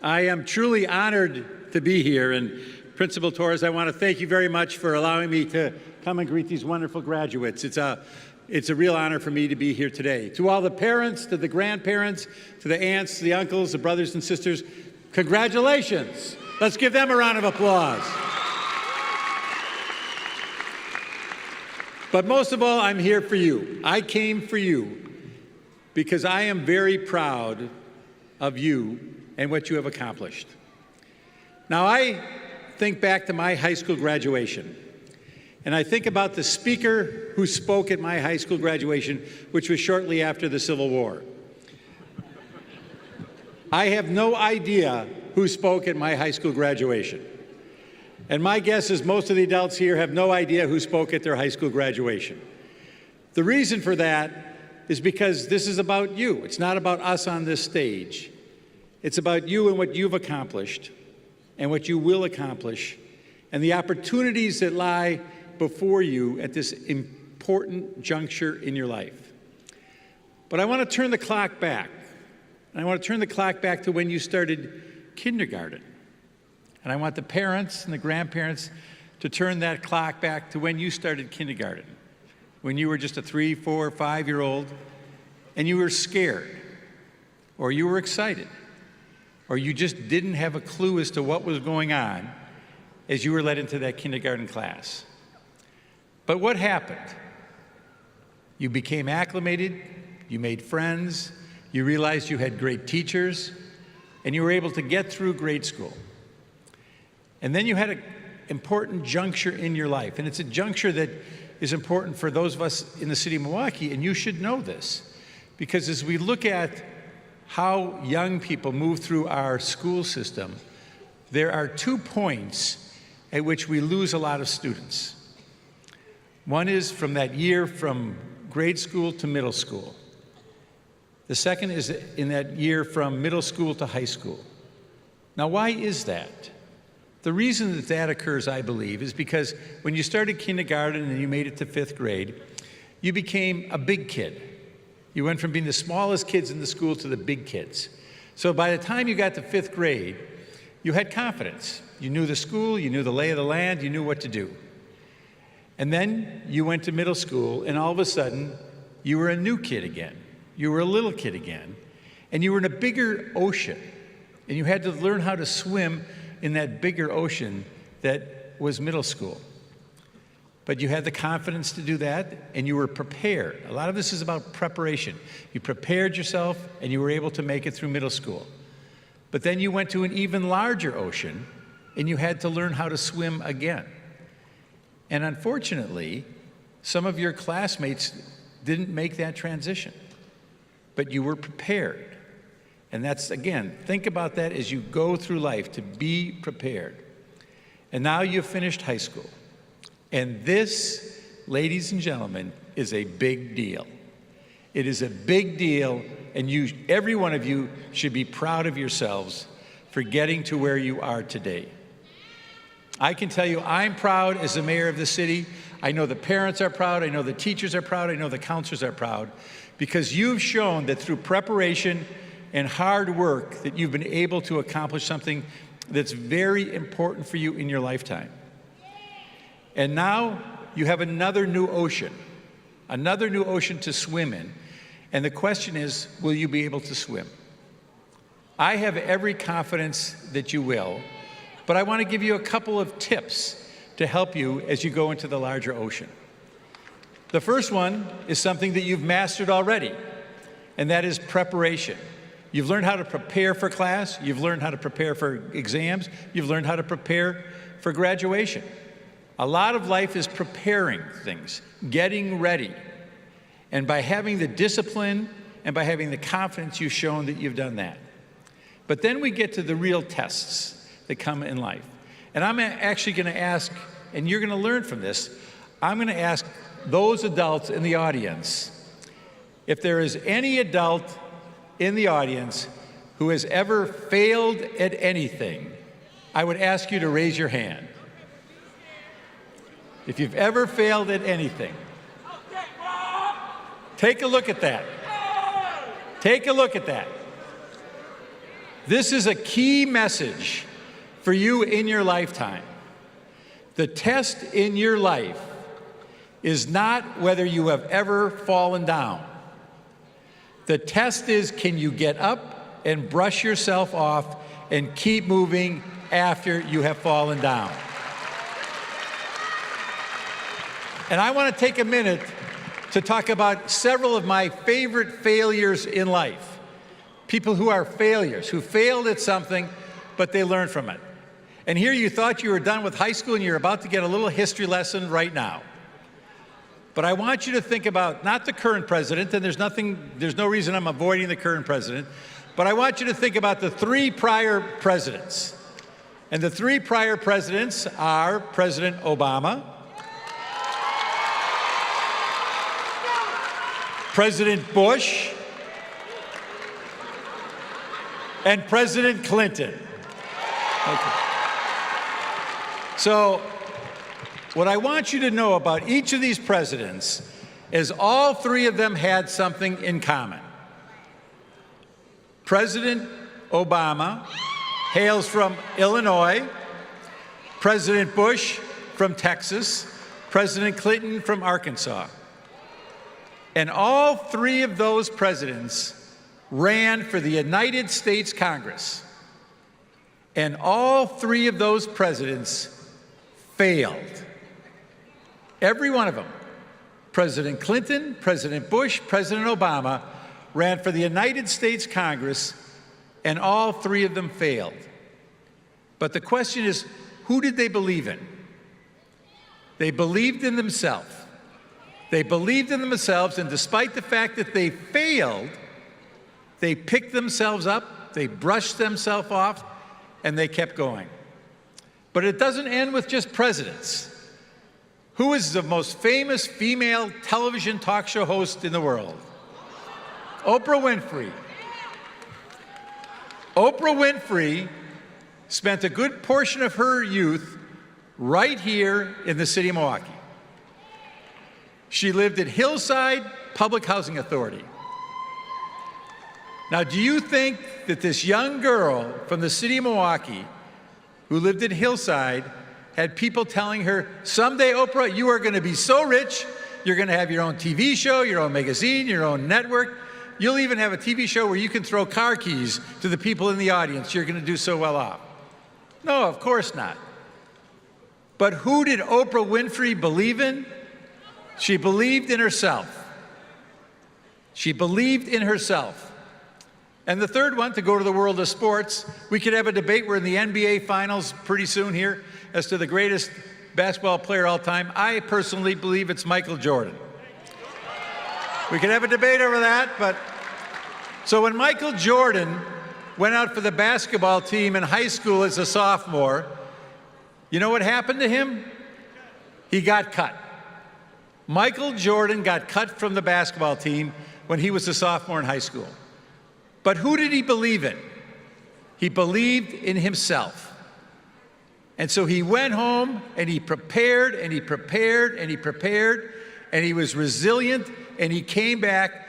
I am truly honored to be here, and Principal Torres, I want to thank you very much for allowing me to come and greet these wonderful graduates. It's a real honor for me to be here today. To all the parents, to the grandparents, to the aunts, the uncles, the brothers and sisters, congratulations. Let's give them a round of applause. But most of all, I'm here for you. I came for you because I am very proud of you and what you have accomplished. Now, I think back to my high school graduation, and I think about the speaker who spoke at my high school graduation, which was shortly after the Civil War. I have no idea who spoke at my high school graduation. And my guess is most of the adults here have no idea who spoke at their high school graduation. The reason for that is because this is about you. It's not about us on this stage. It's about you and what you've accomplished and what you will accomplish and the opportunities that lie before you at this important juncture in your life. But I want to turn the clock back. And I want to turn the clock back to when you started kindergarten. And I want the parents and the grandparents to turn that clock back to when you started kindergarten, when you were just a 3, 4, 5-year-old, and you were scared, or you were excited, or you just didn't have a clue as to what was going on as you were led into that kindergarten class. But what happened? You became acclimated, you made friends, you realized you had great teachers, and you were able to get through grade school. And then you had an important juncture in your life, and it's a juncture that is important for those of us in the city of Milwaukee, and you should know this, because as we look at how young people move through our school system, there are 2 points at which we lose a lot of students. One is from that year from grade school to middle school. The second is in that year from middle school to high school. Now, why is that? The reason that that occurs, I believe, is because when you started kindergarten and you made it to 5th grade, you became a big kid. You went from being the smallest kids in the school to the big kids. So by the time you got to 5th grade, you had confidence. You knew the school, you knew the lay of the land, you knew what to do. And then you went to middle school, and all of a sudden, you were a new kid again. You were a little kid again, and you were in a bigger ocean, and you had to learn how to swim in that bigger ocean that was middle school. But you had the confidence to do that, and you were prepared. A lot of this is about preparation. You prepared yourself, and you were able to make it through middle school. But then you went to an even larger ocean, and you had to learn how to swim again. And unfortunately, some of your classmates didn't make that transition, but you were prepared. And that's, again, think about that as you go through life, to be prepared. And now you've finished high school. And this, ladies and gentlemen, is a big deal. It is a big deal, and every one of you should be proud of yourselves for getting to where you are today. I can tell you I'm proud as the mayor of the city. I know the parents are proud. I know the teachers are proud. I know the counselors are proud, because you've shown that through preparation and hard work that you've been able to accomplish something that's very important for you in your lifetime. And now you have another new ocean to swim in. And the question is, will you be able to swim? I have every confidence that you will, but I want to give you a couple of tips to help you as you go into the larger ocean. The first one is something that you've mastered already, and that is preparation. You've learned how to prepare for class, you've learned how to prepare for exams, you've learned how to prepare for graduation. A lot of life is preparing things, getting ready. And by having the discipline and by having the confidence, you've shown that you've done that. But then we get to the real tests that come in life. And I'm actually going to ask, and you're going to learn from this, I'm going to ask those adults in the audience, if there is any adult in the audience who has ever failed at anything, I would ask you to raise your hand. If you've ever failed at anything, take a look at that. Take a look at that. This is a key message for you in your lifetime. The test in your life is not whether you have ever fallen down. The test is, can you get up and brush yourself off and keep moving after you have fallen down? And I want to take a minute to talk about several of my favorite failures in life. People who are failures, who failed at something, but they learned from it. And here you thought you were done with high school and you're about to get a little history lesson right now. But I want you to think about not the current president, and there's no reason I'm avoiding the current president, but I want you to think about the 3 prior presidents. And the 3 prior presidents are President Obama, President Bush, and President Clinton. Okay. So, what I want you to know about each of these presidents is all 3 of them had something in common. President Obama hails from Illinois, President Bush from Texas, President Clinton from Arkansas. And all 3 of those presidents ran for the United States Congress. And all 3 of those presidents failed. Every one of them. President Clinton, President Bush, President Obama ran for the United States Congress, and all 3 of them failed. But the question is, who did they believe in? They believed in themselves. They believed in themselves, and despite the fact that they failed, they picked themselves up, they brushed themselves off, and they kept going. But it doesn't end with just presidents. Who is the most famous female television talk show host in the world? Oprah Winfrey. Oprah Winfrey spent a good portion of her youth right here in the city of Milwaukee. She lived at Hillside Public Housing Authority. Now, do you think that this young girl from the city of Milwaukee who lived at Hillside had people telling her, someday, Oprah, you are going to be so rich, you're going to have your own TV show, your own magazine, your own network. You'll even have a TV show where you can throw car keys to the people in the audience. You're going to do so well off. No, of course not. But who did Oprah Winfrey believe in? She believed in herself. She believed in herself. And the third one, to go to the world of sports, we could have a debate. We're in the NBA Finals pretty soon here as to the greatest basketball player of all time. I personally believe it's Michael Jordan. We could have a debate over that, but so when Michael Jordan went out for the basketball team in high school as a sophomore, you know what happened to him? He got cut. Michael Jordan got cut from the basketball team when he was a sophomore in high school. But who did he believe in? He believed in himself. And so he went home and he prepared and he prepared and he prepared and he was resilient and he came back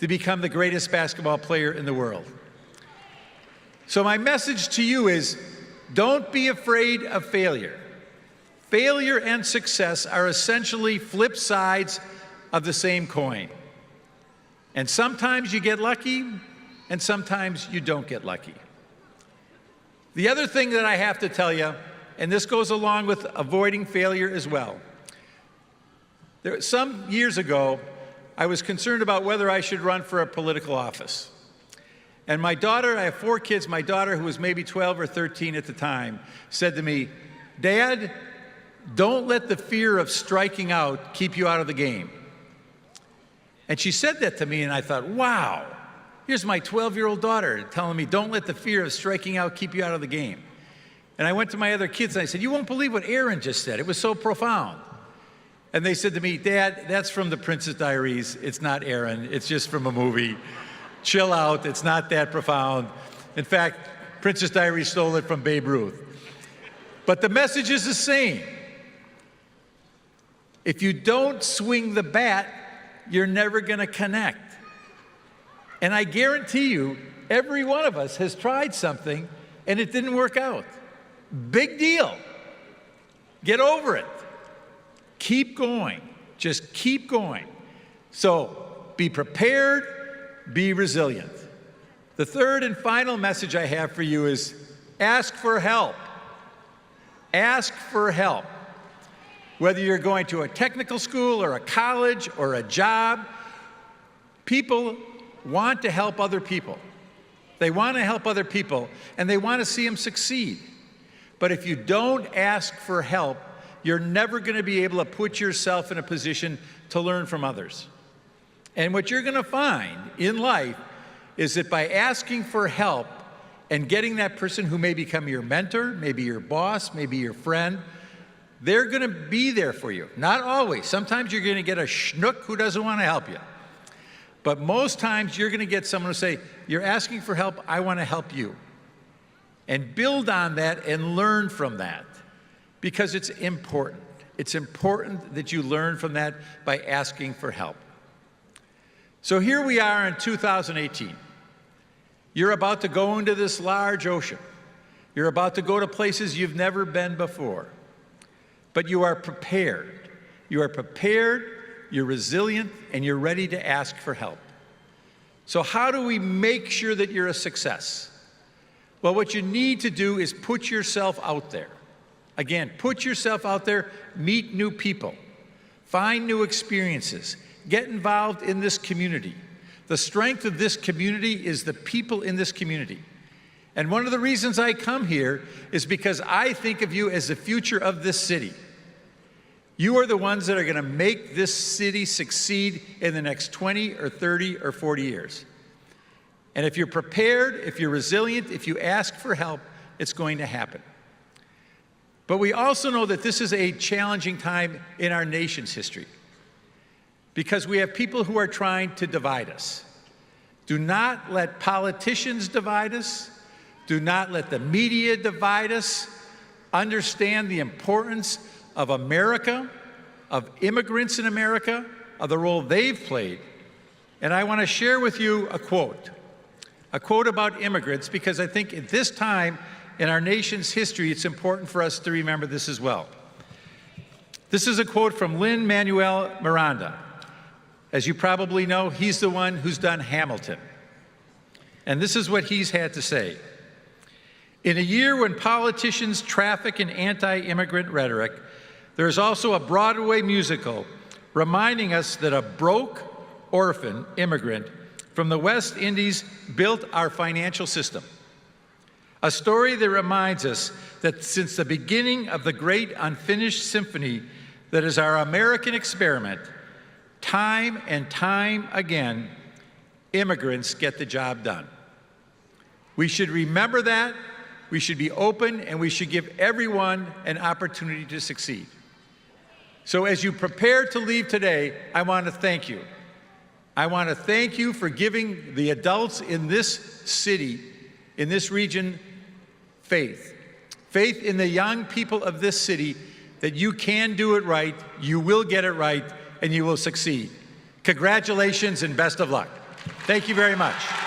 to become the greatest basketball player in the world. So my message to you is, don't be afraid of failure. Failure and success are essentially flip sides of the same coin. And sometimes you get lucky, and sometimes you don't get lucky. The other thing that I have to tell you, and this goes along with avoiding failure as well. Some years ago, I was concerned about whether I should run for a political office. And my daughter, I have 4 kids, my daughter, who was maybe 12 or 13 at the time, said to me, Dad, don't let the fear of striking out keep you out of the game. And she said that to me, and I thought, wow, here's my 12-year-old daughter telling me, don't let the fear of striking out keep you out of the game. And I went to my other kids, and I said, you won't believe what Aaron just said. It was so profound. And they said to me, Dad, that's from the Princess Diaries. It's not Aaron. It's just from a movie. Chill out. It's not that profound. In fact, Princess Diaries stole it from Babe Ruth. But the message is the same. If you don't swing the bat, you're never going to connect. And I guarantee you, every one of us has tried something and it didn't work out. Big deal. Get over it. Keep going. Just keep going. So be prepared, be resilient. The third and final message I have for you is ask for help. Ask for help. Whether you're going to a technical school or a college or a job, people want to help other people. They want to help other people, and they want to see them succeed. But if you don't ask for help, you're never going to be able to put yourself in a position to learn from others. And what you're going to find in life is that by asking for help and getting that person who may become your mentor, maybe your boss, maybe your friend, they're going to be there for you. Not always. Sometimes you're going to get a schnook who doesn't want to help you. But most times you're going to get someone to say, you're asking for help, I want to help you. And build on that and learn from that, because it's important. It's important that you learn from that by asking for help. So here we are in 2018. You're about to go into this large ocean. You're about to go to places you've never been before. But you are prepared. You are prepared, you're resilient, and you're ready to ask for help. So how do we make sure that you're a success? Well, what you need to do is put yourself out there. Again, put yourself out there, meet new people, find new experiences, get involved in this community. The strength of this community is the people in this community. And one of the reasons I come here is because I think of you as the future of this city. You are the ones that are going to make this city succeed in the next 20 or 30 or 40 years. And if you're prepared, if you're resilient, if you ask for help, it's going to happen. But we also know that this is a challenging time in our nation's history, because we have people who are trying to divide us. Do not let politicians divide us. Do not let the media divide us. Understand the importance of America, of immigrants in America, of the role they've played. And I want to share with you a quote about immigrants, because I think at this time in our nation's history, it's important for us to remember this as well. This is a quote from Lin-Manuel Miranda. As you probably know, he's the one who's done Hamilton. And this is what he's had to say. In a year when politicians traffic in anti-immigrant rhetoric, there is also a Broadway musical reminding us that a broke, orphan immigrant from the West Indies built our financial system. A story that reminds us that since the beginning of the great unfinished symphony that is our American experiment, time and time again, immigrants get the job done. We should remember that, we should be open, and we should give everyone an opportunity to succeed. So as you prepare to leave today, I want to thank you. I want to thank you for giving the adults in this city, in this region, faith. Faith in the young people of this city that you can do it right, you will get it right, and you will succeed. Congratulations and best of luck. Thank you very much.